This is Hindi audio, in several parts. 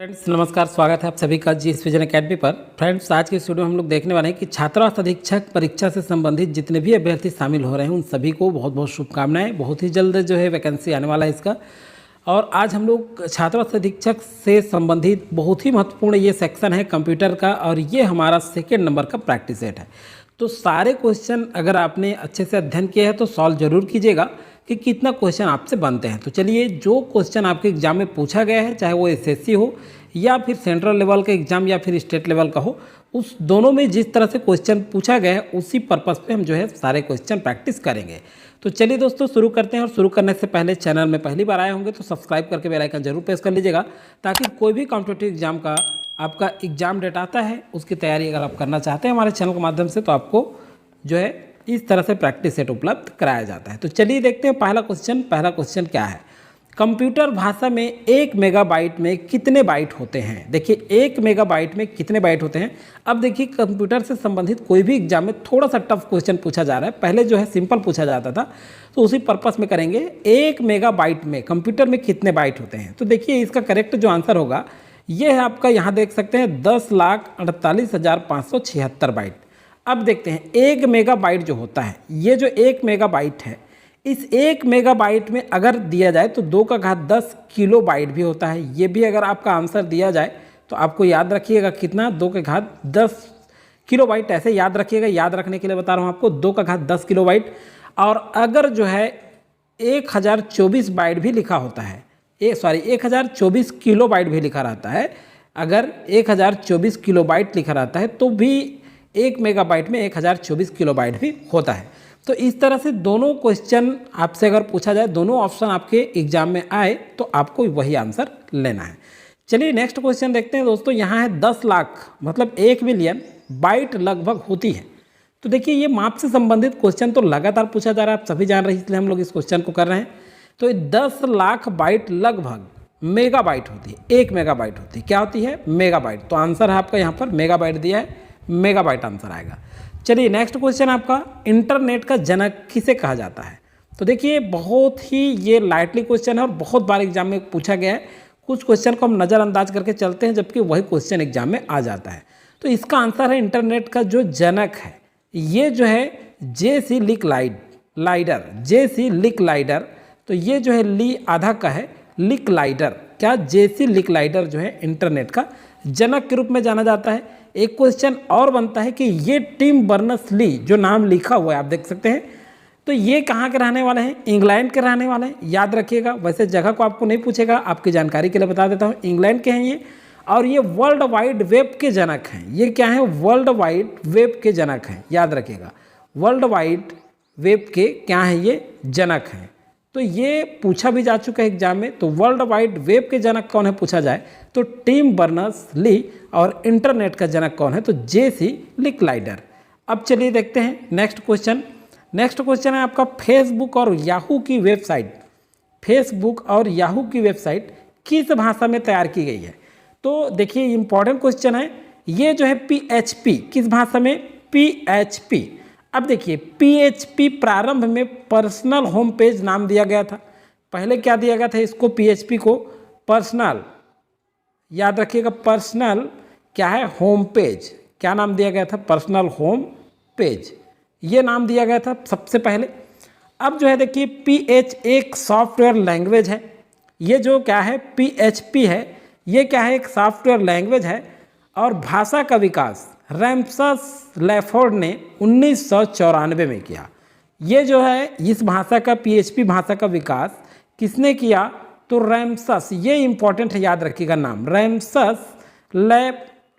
फ्रेंड्स नमस्कार, स्वागत है आप सभी का जी विजन अकेडमी पर। फ्रेंड्स आज के इस वीडियो में हम लोग देखने वाले हैं कि छात्रावास अधीक्षक परीक्षा से संबंधित जितने भी अभ्यर्थी शामिल हो रहे हैं उन सभी को बहुत बहुत शुभकामनाएं। बहुत ही जल्द जो है वैकेंसी आने वाला है इसका। और आज हम लोग छात्रावास अधीक्षक से संबंधित बहुत ही महत्वपूर्ण ये सेक्शन है कंप्यूटर का, और ये हमारा सेकेंड नंबर का प्रैक्टिस सेट है। तो सारे क्वेश्चन अगर आपने अच्छे से अध्ययन किया है तो सॉल्व जरूर कीजिएगा कि कितना क्वेश्चन आपसे बनते हैं। तो चलिए, जो क्वेश्चन आपके एग्जाम में पूछा गया है, चाहे वो एसएससी हो या फिर सेंट्रल लेवल का एग्जाम या फिर स्टेट लेवल का हो, उस दोनों में जिस तरह से क्वेश्चन पूछा गया है उसी पर्पस पे हम जो है सारे क्वेश्चन प्रैक्टिस करेंगे। तो चलिए दोस्तों शुरू करते हैं। और शुरू करने से पहले चैनल में पहली बार आए होंगे तो सब्सक्राइब करके बेल आइकन जरूर प्रेस कर लीजिएगा, ताकि कोई भी कॉम्पिटिटिव एग्जाम का आपका एग्जाम डेट आता है उसकी तैयारी अगर आप करना चाहते हैं हमारे चैनल के माध्यम से, तो आपको जो है इस तरह से प्रैक्टिस सेट उपलब्ध कराया जाता है। तो चलिए देखते हैं पहला क्वेश्चन क्या है। कंप्यूटर भाषा में 1 मेगाबाइट में कितने बाइट होते हैं? देखिए 1 मेगाबाइट में कितने बाइट होते हैं। अब देखिए कंप्यूटर से संबंधित कोई भी एग्जाम में थोड़ा सा टफ क्वेश्चन पूछा जा रहा है। पहले जो है सिंपल पूछा जाता था, तो उसी पर्पस में करेंगे। 1 मेगाबाइट में कंप्यूटर में कितने बाइट होते हैं? तो देखिए इसका करेक्ट जो आंसर होगा ये है आपका, यहाँ देख सकते हैं 10,48,576 बाइट। अब देखते हैं 1 मेगाबाइट जो होता है, ये जो 1 मेगाबाइट है, इस 1 मेगाबाइट में अगर दिया जाए तो 2 का घात 10 किलो बाइट भी होता है। ये भी अगर आपका आंसर दिया जाए तो आपको याद रखिएगा कितना, 2 के घात 10 किलो बाइट, ऐसे याद रखिएगा। याद रखने के लिए बता रहा हूँ आपको, 2 का घात 10 किलो बाइट। और अगर जो है 1024 बाइट भी लिखा होता है, 1024 किलो बाइट भी लिखा रहता है, अगर 1024 किलो बाइट लिखा रहता है तो भी 1 मेगाबाइट में 1024 किलो बाइट भी होता है। तो इस तरह से दोनों क्वेश्चन आपसे अगर पूछा जाए, दोनों ऑप्शन आपके एग्जाम में आए तो आपको वही आंसर लेना है। चलिए नेक्स्ट क्वेश्चन देखते हैं दोस्तों। यहाँ है 10 लाख मतलब 1 मिलियन बाइट लगभग होती है। तो देखिए ये माप से संबंधित क्वेश्चन तो लगातार पूछा जा रहा है, आप सभी जान रहे हैं, इसलिए हम लोग इस क्वेश्चन को कर रहे हैं। तो 10 लाख बाइट लगभग मेगाबाइट होती है। 1 मेगाबाइट होती है, क्या होती है? मेगाबाइट। तो आंसर है आपका यहाँ पर मेगाबाइट दिया है, मेगाबाइट आंसर आएगा। चलिए नेक्स्ट क्वेश्चन आपका, इंटरनेट का जनक किसे कहा जाता है? तो देखिए बहुत ही ये लाइटली क्वेश्चन है और बहुत बार एग्जाम में पूछा गया है। कुछ क्वेश्चन को हम नज़रअंदाज करके चलते हैं, जबकि वही क्वेश्चन एग्जाम में आ जाता है। तो इसका आंसर है इंटरनेट का जो जनक है ये जो है जे.सी. लिकलाइडर। तो ये जो है ली आधा का है, लिकलाइडर, क्या जे.सी. लिकलाइडर जो है इंटरनेट का जनक के रूप में जाना जाता है। एक क्वेश्चन और बनता है कि ये टिम बर्नर्स-ली जो नाम लिखा हुआ है आप देख सकते हैं, तो ये कहाँ के रहने वाले हैं? इंग्लैंड के रहने वाले हैं, याद रखिएगा। वैसे जगह को आपको नहीं पूछेगा, आपकी जानकारी के लिए बता देता हूँ, इंग्लैंड के हैं ये। और ये वर्ल्ड वाइड वेब के जनक हैं। ये क्या है? वर्ल्ड वाइड वेब के जनक हैं, याद रखिएगा। वर्ल्ड वाइड वेब के क्या हैं? ये जनक हैं। तो ये पूछा भी जा चुका है एग्जाम में। तो वर्ल्ड वाइड वेब के जनक कौन है पूछा जाए तो टिम बर्नर्स-ली, और इंटरनेट का जनक कौन है तो जे.सी. लिकलाइडर। अब चलिए देखते हैं नेक्स्ट क्वेश्चन है आपका, फेसबुक और याहू की वेबसाइट किस भाषा में तैयार की गई है? तो देखिए इंपॉर्टेंट क्वेश्चन है ये जो है PHP, किस भाषा में? PHP। अब देखिए PHP प्रारंभ में पर्सनल होम पेज नाम दिया गया था। पहले क्या दिया गया था इसको? PHP को पर्सनल, याद रखिएगा, पर्सनल क्या है? Home page. क्या नाम दिया गया था? पर्सनल होम पेज, ये नाम दिया गया था सबसे पहले। अब जो है देखिए PH एक सॉफ्टवेयर लैंग्वेज है। ये जो क्या है PHP है, ये क्या है? एक सॉफ्टवेयर लैंग्वेज है। और भाषा का विकास रैमसस लैफोर्ड ने 1994 में किया। ये जो है इस भाषा का PHP भाषा का विकास किसने किया? तो रैमसस, ये इंपॉर्टेंट है, याद रखिएगा नाम, रैमसस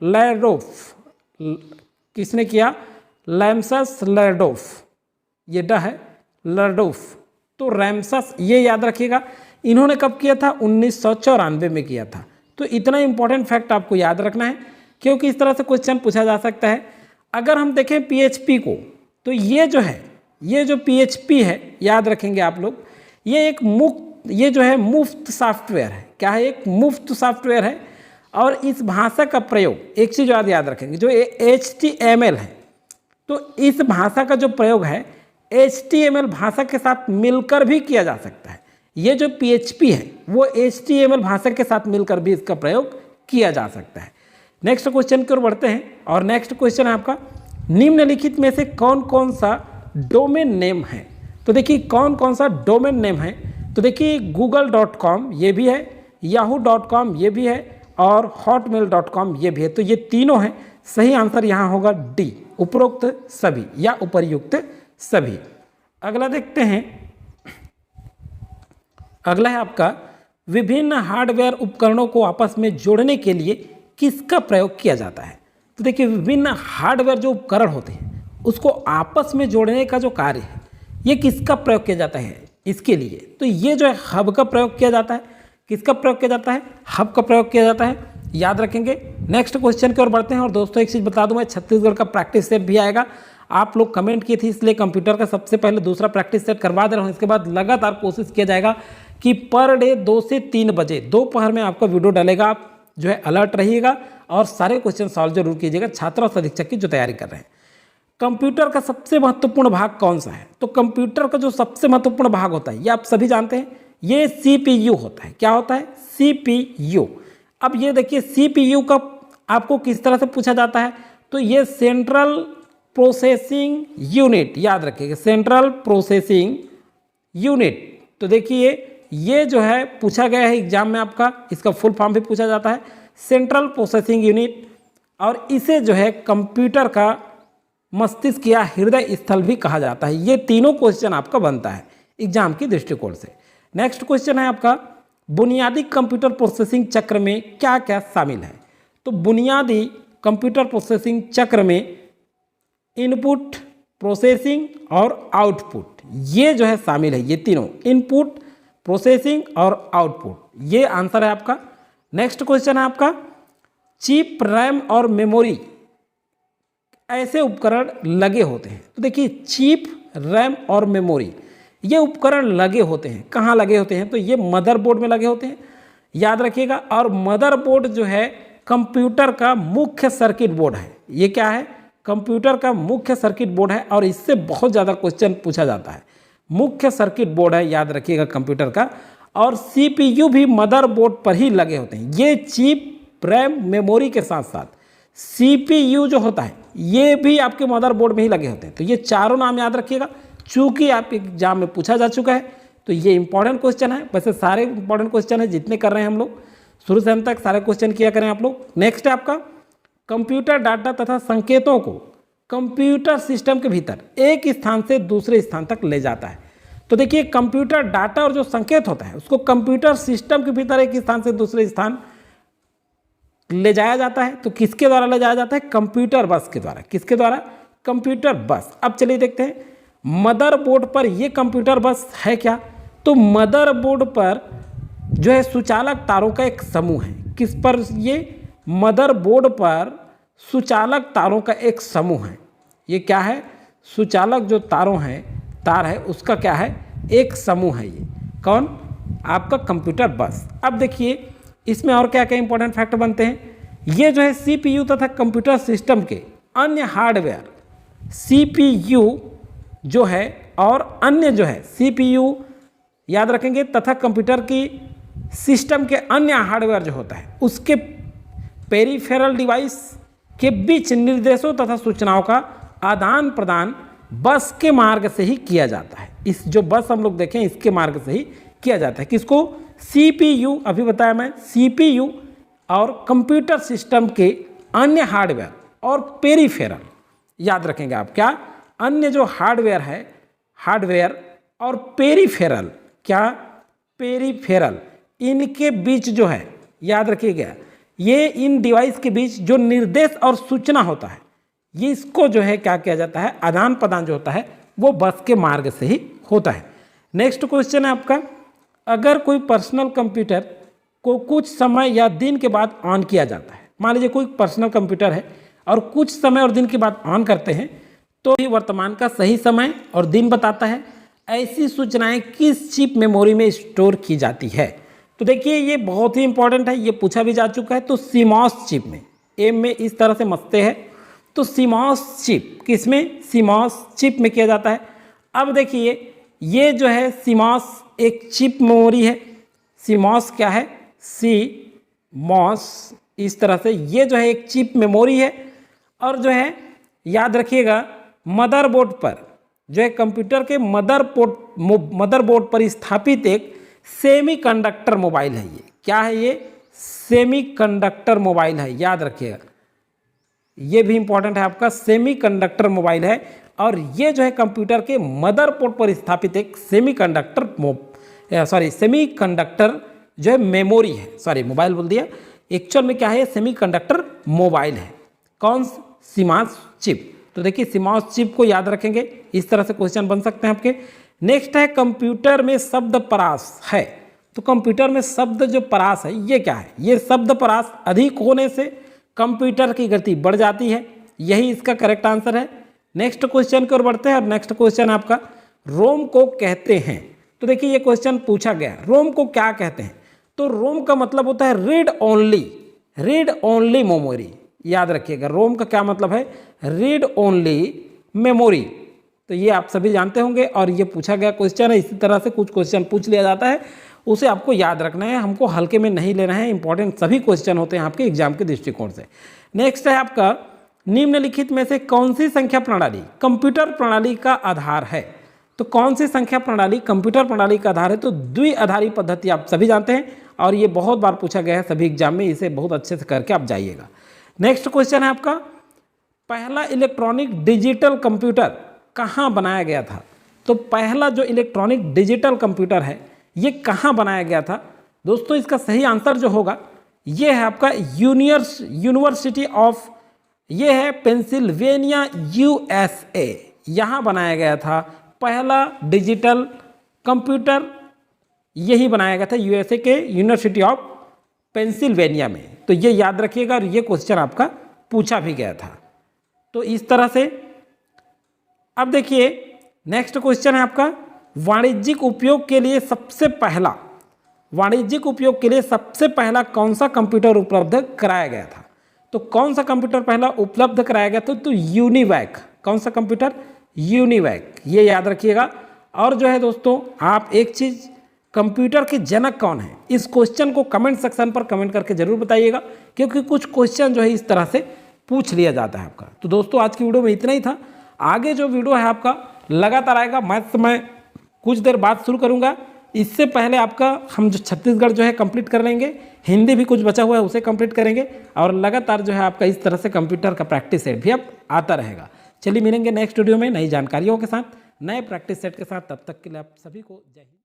लैडोफ। किसने किया? रैमसस लैडोफ, ये डा है लैडोफ। तो रैमसस, ये याद रखिएगा। इन्होंने कब किया था? 1994 में किया था। तो इतना इंपॉर्टेंट फैक्ट आपको याद रखना है, क्योंकि इस तरह से क्वेश्चन पूछा जा सकता है। अगर हम देखें PHP को, तो ये जो PHP है, याद रखेंगे आप लोग, ये जो है मुफ्त सॉफ्टवेयर है। क्या है? एक मुफ्त सॉफ्टवेयर है। और इस भाषा का प्रयोग, एक चीज़ याद रखेंगे, जो HTML है, तो इस भाषा का जो प्रयोग है HTML भाषा के साथ मिलकर भी किया जा सकता है। ये जो PHP है वो HTML भाषा के साथ मिलकर भी इसका प्रयोग किया जा सकता है। नेक्स्ट क्वेश्चन की ओर बढ़ते हैं और नेक्स्ट क्वेश्चन है आपका, निम्नलिखित में से कौन कौन सा डोमेन नेम है। तो देखिए कौन कौन सा डोमेन नेम है, तो देखिए google.com ये भी है, yahoo.com ये भी है और hotmail.com ये भी है। तो ये तीनों हैं, सही आंसर यहाँ होगा डी, उपरोक्त सभी या उपर्युक्त सभी। अगला देखते हैं, अगला है आपका, विभिन्न हार्डवेयर उपकरणों को आपस में जोड़ने के लिए किसका प्रयोग किया जाता है। तो देखिए विभिन्न हार्डवेयर जो उपकरण होते हैं उसको आपस में जोड़ने का जो कार्य है ये किसका प्रयोग किया जाता है इसके लिए, तो ये जो है हब का प्रयोग किया जाता है। किसका प्रयोग किया जाता है, हब का प्रयोग किया जाता है, याद रखेंगे। नेक्स्ट क्वेश्चन की ओर बढ़ते हैं और दोस्तों एक चीज़ बता दूं, मैं छत्तीसगढ़ का प्रैक्टिस सेट भी आएगा, आप लोग कमेंट किए थे इसलिए कंप्यूटर का सबसे पहले दूसरा प्रैक्टिस सेट करवा दे रहा हूँ। इसके बाद लगातार कोशिश किया जाएगा कि पर डे 2 से 3 बजे दोपहर में आपका वीडियो डालेगा, आप जो है अलर्ट रहिएगा और सारे क्वेश्चन सॉल्व जरूर कीजिएगा, छात्र और अधीक्षक की जो तैयारी कर रहे हैं। कंप्यूटर का सबसे महत्वपूर्ण भाग कौन सा है, तो कंप्यूटर का जो सबसे महत्वपूर्ण भाग होता है ये आप सभी जानते हैं, ये CPU होता है। क्या होता है, CPU। अब ये देखिए CPU का आपको किस तरह से पूछा जाता है, तो ये सेंट्रल प्रोसेसिंग यूनिट, याद रखिएगा सेंट्रल प्रोसेसिंग यूनिट। तो देखिए ये जो है पूछा गया है एग्जाम में आपका, इसका फुल फॉर्म भी पूछा जाता है, सेंट्रल प्रोसेसिंग यूनिट, और इसे जो है कंप्यूटर का मस्तिष्क या हृदय स्थल भी कहा जाता है। ये तीनों क्वेश्चन आपका बनता है एग्जाम की दृष्टिकोण से। नेक्स्ट क्वेश्चन है आपका, बुनियादी कंप्यूटर प्रोसेसिंग चक्र में क्या क्या शामिल है। तो बुनियादी कंप्यूटर प्रोसेसिंग चक्र में इनपुट, प्रोसेसिंग और आउटपुट ये जो है शामिल है, ये तीनों इनपुट, प्रोसेसिंग और आउटपुट, ये आंसर है आपका। नेक्स्ट क्वेश्चन है आपका, चिप, रैम और मेमोरी ऐसे उपकरण लगे होते हैं। तो देखिए चिप, रैम और मेमोरी ये उपकरण लगे होते हैं, कहाँ लगे होते हैं, तो ये मदरबोर्ड में लगे होते हैं, याद रखिएगा। और मदरबोर्ड जो है कंप्यूटर का मुख्य सर्किट बोर्ड है। ये क्या है, कंप्यूटर का मुख्य सर्किट बोर्ड है और इससे बहुत ज़्यादा क्वेश्चन पूछा जाता है। मुख्य सर्किट बोर्ड है, याद रखिएगा कंप्यूटर का। और CPU भी मदरबोर्ड पर ही लगे होते हैं। ये चिप, रैम, मेमोरी के साथ साथ CPU जो होता है ये भी आपके मदरबोर्ड में ही लगे होते हैं। तो ये चारों नाम याद रखिएगा, चूंकि आप एग्जाम में पूछा जा चुका है तो ये इंपॉर्टेंट क्वेश्चन है। वैसे सारे इंपॉर्टेंट क्वेश्चन है जितने कर रहे हैं हम लोग, शुरू से अंत तक सारे क्वेश्चन किया करें आप लोग। नेक्स्ट है आपका, कंप्यूटर डाटा तथा संकेतों को कंप्यूटर सिस्टम के भीतर एक स्थान से दूसरे स्थान तक ले जाता है। तो देखिए कंप्यूटर डाटा और जो संकेत होता है उसको कंप्यूटर सिस्टम के भीतर एक स्थान से दूसरे स्थान ले जाया जाता है। तो किसके द्वारा ले जाया जाता है, कंप्यूटर बस के द्वारा। किसके द्वारा, कंप्यूटर बस। अब चलिए देखते हैं मदरबोर्ड पर ये कंप्यूटर बस है क्या, तो मदरबोर्ड पर जो है सुचालक तारों का एक समूह है। किस पर, ये मदरबोर्ड पर सुचालक तारों का एक समूह है। ये क्या है, सुचालक जो तार है उसका क्या है, एक समूह है। ये कौन, आपका कंप्यूटर बस। अब देखिए इसमें और क्या क्या इंपॉर्टेंट फैक्टर बनते हैं। ये जो है CPU तथा कंप्यूटर सिस्टम के अन्य हार्डवेयर, CPU जो है और अन्य जो है CPU याद रखेंगे, तथा कंप्यूटर की सिस्टम के अन्य हार्डवेयर जो होता है उसके पेरिफेरल डिवाइस के बीच निर्देशों तथा सूचनाओं का आदान प्रदान बस के मार्ग से ही किया जाता है। इस जो बस हम लोग देखें इसके मार्ग से ही किया जाता है। किसको, CPU, अभी बताया मैं, CPU और कंप्यूटर सिस्टम के अन्य हार्डवेयर और पेरिफेरल, याद रखेंगे आप, क्या, अन्य जो हार्डवेयर है, हार्डवेयर और पेरिफेरल, क्या, पेरिफेरल, इनके बीच जो है, याद रखिएगा, ये इन डिवाइस के बीच जो निर्देश और सूचना होता है ये इसको जो है क्या किया जाता है, आदान प्रदान जो होता है वो बस के मार्ग से ही होता है। नेक्स्ट क्वेश्चन है आपका, अगर कोई पर्सनल कंप्यूटर को कुछ समय या दिन के बाद ऑन किया जाता है, मान लीजिए कोई पर्सनल कंप्यूटर है और कुछ समय और दिन के बाद ऑन करते हैं तो ये वर्तमान का सही समय और दिन बताता है। ऐसी सूचनाएं किस चिप मेमोरी में स्टोर की जाती है, तो देखिए ये बहुत ही इंपॉर्टेंट है, ये पूछा भी जा चुका है। तो CMOS चिप में, एम में इस तरह से मस्ते है, तो CMOS चिप किसमें, CMOS चिप में किया जाता है। अब देखिए ये जो है CMOS एक चिप मेमोरी है। CMOS क्या है, CMOS इस तरह से ये जो है एक चिप मेमोरी है। और जो है याद रखिएगा मदरबोर्ड पर जो है कंप्यूटर के मदरबोर्ड पर स्थापित एक सेमीकंडक्टर मोबाइल है। ये क्या है? ये सेमीकंडक्टर मोबाइल है, याद रखिएगा। ये भी इंपॉर्टेंट है आपका, सेमीकंडक्टर मोबाइल है। और ये जो है कंप्यूटर के मदरबोर्ड पर स्थापित एक सेमीकंडक्टर जो है मेमोरी है। सॉरी मोबाइल बोल दिया, एक्चुअल में क्या है? सेमीकंडक्टर मोबाइल है। कौन? सीमास चिप। तो देखिए सीमास चिप को याद रखेंगे, इस तरह से क्वेश्चन बन सकते हैं आपके। नेक्स्ट है कंप्यूटर में शब्द परास है। तो कंप्यूटर में शब्द जो परास है ये क्या है? ये शब्द परास अधिक होने से कंप्यूटर की गति बढ़ जाती है, यही इसका करेक्ट आंसर है। नेक्स्ट क्वेश्चन की ओर बढ़ते हैं और नेक्स्ट क्वेश्चन आपका रोम को कहते हैं। तो देखिए ये क्वेश्चन पूछा गया, रोम को क्या कहते हैं? तो रोम का मतलब होता है रीड ओनली मेमोरी। याद रखिएगा रोम का क्या मतलब है? Read only memory. तो ये आप सभी जानते होंगे और ये पूछा गया क्वेश्चन है। इसी तरह से कुछ क्वेश्चन पूछ लिया जाता है, उसे आपको याद रखना है, हमको हल्के में नहीं लेना है। इंपॉर्टेंट सभी क्वेश्चन होते हैं आपके एग्जाम के दृष्टिकोण से। नेक्स्ट है आपका निम्नलिखित में से कौन सी संख्या प्रणाली कंप्यूटर प्रणाली का आधार है? तो कौन सी संख्या प्रणाली कंप्यूटर प्रणाली का आधार है? तो द्विआधारी पद्धति आप सभी जानते हैं और ये बहुत बार पूछा गया है सभी एग्जाम में, इसे बहुत अच्छे से करके आप जाइएगा। नेक्स्ट क्वेश्चन है आपका पहला इलेक्ट्रॉनिक डिजिटल कंप्यूटर कहाँ बनाया गया था? तो पहला जो इलेक्ट्रॉनिक डिजिटल कंप्यूटर है ये कहाँ बनाया गया था? दोस्तों इसका सही आंसर जो होगा ये है आपका यूनिवर्सिटी ऑफ, ये है पेंसिल्वेनिया USA, यहाँ बनाया गया था पहला डिजिटल कंप्यूटर, यही बनाया गया था USA के यूनिवर्सिटी ऑफ पेंसिल्वेनिया में। तो ये याद रखिएगा और ये क्वेश्चन आपका पूछा भी गया था। तो इस तरह से अब देखिए नेक्स्ट क्वेश्चन है आपका वाणिज्यिक उपयोग के लिए सबसे पहला कौन सा कंप्यूटर उपलब्ध कराया गया था? तो कौन सा कंप्यूटर पहला उपलब्ध कराया गया था? तो यूनिवैक। कौन सा कंप्यूटर? यूनिवैक, ये याद रखिएगा। और जो है दोस्तों आप एक चीज़, कंप्यूटर के जनक कौन है? इस क्वेश्चन को कमेंट सेक्शन पर कमेंट करके जरूर बताइएगा, क्योंकि कुछ क्वेश्चन जो है इस तरह से पूछ लिया जाता है आपका। तो दोस्तों आज की वीडियो में इतना ही था। आगे जो वीडियो है आपका लगातार आएगा, मैथ्स मैं कुछ देर बाद शुरू करूँगा। इससे पहले आपका हम जो छत्तीसगढ़ जो है कंप्लीट कर लेंगे, हिंदी भी कुछ बचा हुआ है उसे कंप्लीट करेंगे और लगातार जो है आपका इस तरह से कंप्यूटर का प्रैक्टिस सेट भी अब आता रहेगा। चलिए मिलेंगे नेक्स्ट वीडियो में नई जानकारियों के साथ, नए प्रैक्टिस सेट के साथ। तब तक के लिए आप सभी को जय हिंद।